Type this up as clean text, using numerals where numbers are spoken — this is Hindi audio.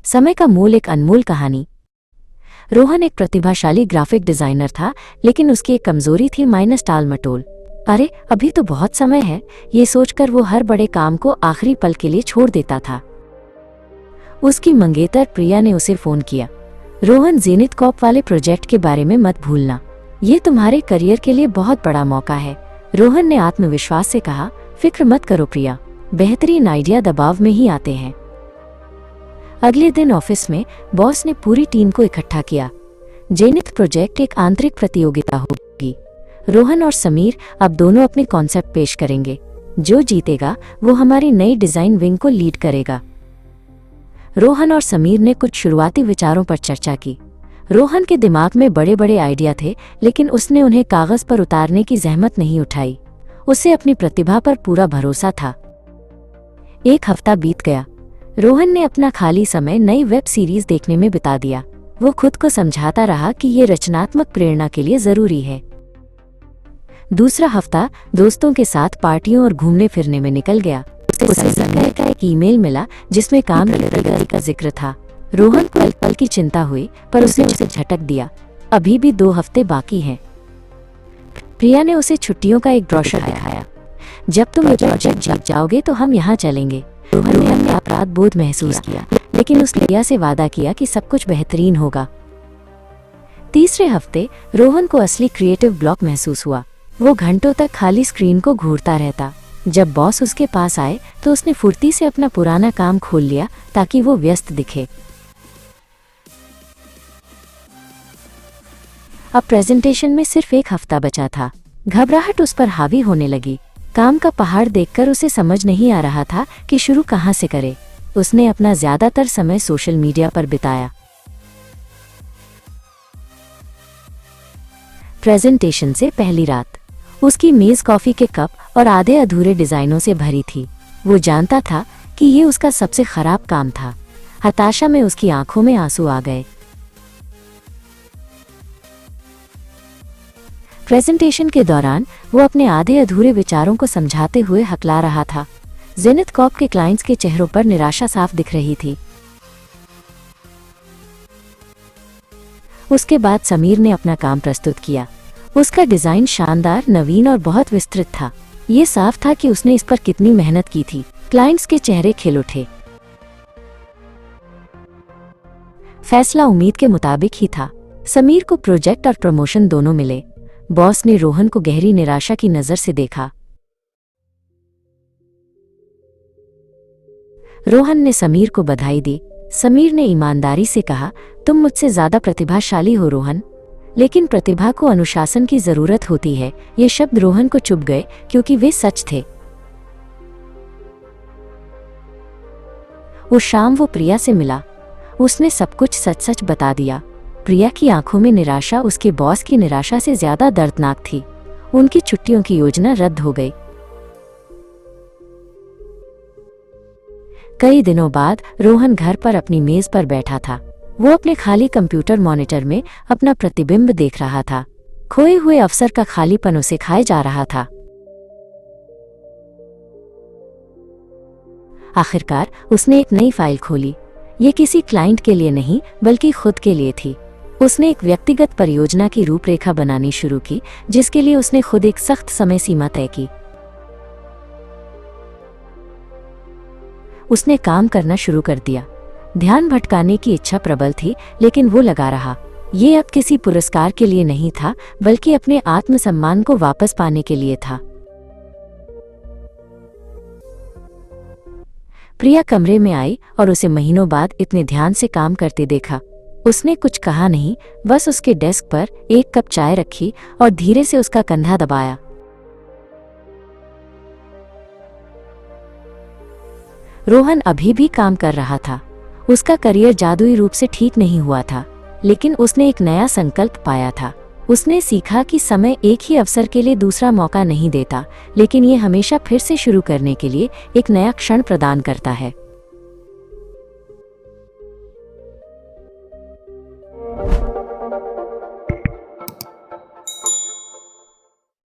समय का मोल, एक अनमोल कहानी। रोहन एक प्रतिभाशाली ग्राफिक डिजाइनर था, लेकिन उसकी एक कमजोरी थी, माइनस टाल मटोल। अरे अभी तो बहुत समय है, ये सोचकर वो हर बड़े काम को आखिरी पल के लिए छोड़ देता था। उसकी मंगेतर प्रिया ने उसे फोन किया। रोहन, जेनिथ कॉर्प वाले प्रोजेक्ट के बारे में मत भूलना, ये तुम्हारे करियर के लिए बहुत बड़ा मौका है। रोहन ने आत्मविश्वास से कहा, फिक्र मत करो प्रिया, बेहतरीन आइडिया दबाव में ही आते हैं। अगले दिन ऑफिस में बॉस ने पूरी टीम को इकट्ठा किया। जेनिथ प्रोजेक्ट एक आंतरिक प्रतियोगिता होगी। रोहन और समीर अब दोनों अपने कॉन्सेप्ट पेश करेंगे। जो जीतेगा वो हमारी नई डिजाइन विंग को लीड करेगा। रोहन और समीर ने कुछ शुरुआती विचारों पर चर्चा की। रोहन के दिमाग में बड़े बड़े आइडिया थे, लेकिन उसने उन्हें कागज पर उतारने की जहमत नहीं उठाई। उसे अपनी प्रतिभा पर पूरा भरोसा था। एक हफ्ता बीत गया। रोहन ने अपना खाली समय नई वेब सीरीज देखने में बिता दिया। वो खुद को समझाता रहा कि ये रचनात्मक प्रेरणा के लिए जरूरी है। दूसरा हफ्ता दोस्तों के साथ पार्टियों और घूमने फिरने में निकल गया। उसे समीर का एक ईमेल मिला जिसमें काम की प्रगति का जिक्र था। रोहन को पल की चिंता हुई, पर उसने उसे झटक दिया। अभी भी 2 हफ्ते बाकी हैं। प्रिया ने उसे छुट्टियों का एक ब्रोशर दिखाया। जब तुम ये प्रोजेक्ट जीत जाओगे तो हम यहाँ चलेंगे। रोहन ने अपराध बोध महसूस किया, लेकिन उस प्रिया से वादा किया कि सब कुछ बेहतरीन होगा। तीसरे हफ्ते रोहन को असली क्रिएटिव ब्लॉक महसूस हुआ। वो घंटों तक खाली स्क्रीन को घूरता रहता। जब बॉस उसके पास आए तो उसने फुर्ती से अपना पुराना काम खोल लिया ताकि वो व्यस्त दिखे। अब प्रेजेंटेशन में सिर्फ 1 हफ्ता बचा था। घबराहट उस पर हावी होने लगी। काम का पहाड़ देखकर उसे समझ नहीं आ रहा था कि शुरू कहाँ से करे। उसने अपना ज्यादातर समय सोशल मीडिया पर बिताया। प्रेजेंटेशन से पहली रात उसकी मेज कॉफी के कप और आधे अधूरे डिजाइनों से भरी थी। वो जानता था कि ये उसका सबसे खराब काम था। हताशा में उसकी आंखों में आंसू आ गए। प्रेजेंटेशन के दौरान वो अपने आधे अधूरे विचारों को समझाते हुए हकला रहा था। जेनिथ कॉर्प के क्लाइंट्स के चेहरों पर निराशा साफ दिख रही थी। उसके बाद समीर ने अपना काम प्रस्तुत किया। उसका डिजाइन शानदार, नवीन और बहुत विस्तृत था। ये साफ था कि उसने इस पर कितनी मेहनत की थी। क्लाइंट्स के चेहरे खिल उठे। फैसला उम्मीद के मुताबिक ही था। समीर को प्रोजेक्ट और प्रमोशन दोनों मिले। बॉस ने रोहन को गहरी निराशा की नजर से देखा। रोहन ने समीर को बधाई दी। समीर ने ईमानदारी से कहा, तुम मुझसे ज्यादा प्रतिभाशाली हो रोहन, लेकिन प्रतिभा को अनुशासन की जरूरत होती है। ये शब्द रोहन को चुभ गए क्योंकि वे सच थे। उस शाम वो प्रिया से मिला। उसने सब कुछ सच सच बता दिया। प्रिया की आंखों में निराशा उसके बॉस की निराशा से ज्यादा दर्दनाक थी। उनकी छुट्टियों की योजना रद्द हो गई। कई दिनों बाद रोहन घर पर अपनी मेज पर बैठा था। वो अपने खाली कंप्यूटर मॉनिटर में अपना प्रतिबिंब देख रहा था। खोए हुए अवसर का खालीपन उसे खाए जा रहा था। आखिरकार उसने एक नई फाइल खोली। ये किसी क्लाइंट के लिए नहीं, बल्कि खुद के लिए थी। उसने एक व्यक्तिगत परियोजना की रूपरेखा बनानी शुरू की, जिसके लिए उसने खुद एक सख्त समय सीमा तय की। उसने काम करना शुरू कर दिया। ध्यान भटकाने की इच्छा प्रबल थी, लेकिन वो लगा रहा। ये अब किसी पुरस्कार के लिए नहीं था, बल्कि अपने आत्मसम्मान को वापस पाने के लिए था। प्रिया कमरे में आई और उसे महीनों बाद इतने ध्यान से काम करते देखा। उसने कुछ कहा नहीं, बस उसके डेस्क पर 1 कप चाय रखी और धीरे से उसका कंधा दबाया। रोहन अभी भी काम कर रहा था। उसका करियर जादुई रूप से ठीक नहीं हुआ था, लेकिन उसने एक नया संकल्प पाया था। उसने सीखा कि समय एक ही अवसर के लिए दूसरा मौका नहीं देता, लेकिन ये हमेशा फिर से शुरू करने के लिए एक नया क्षण प्रदान करता है।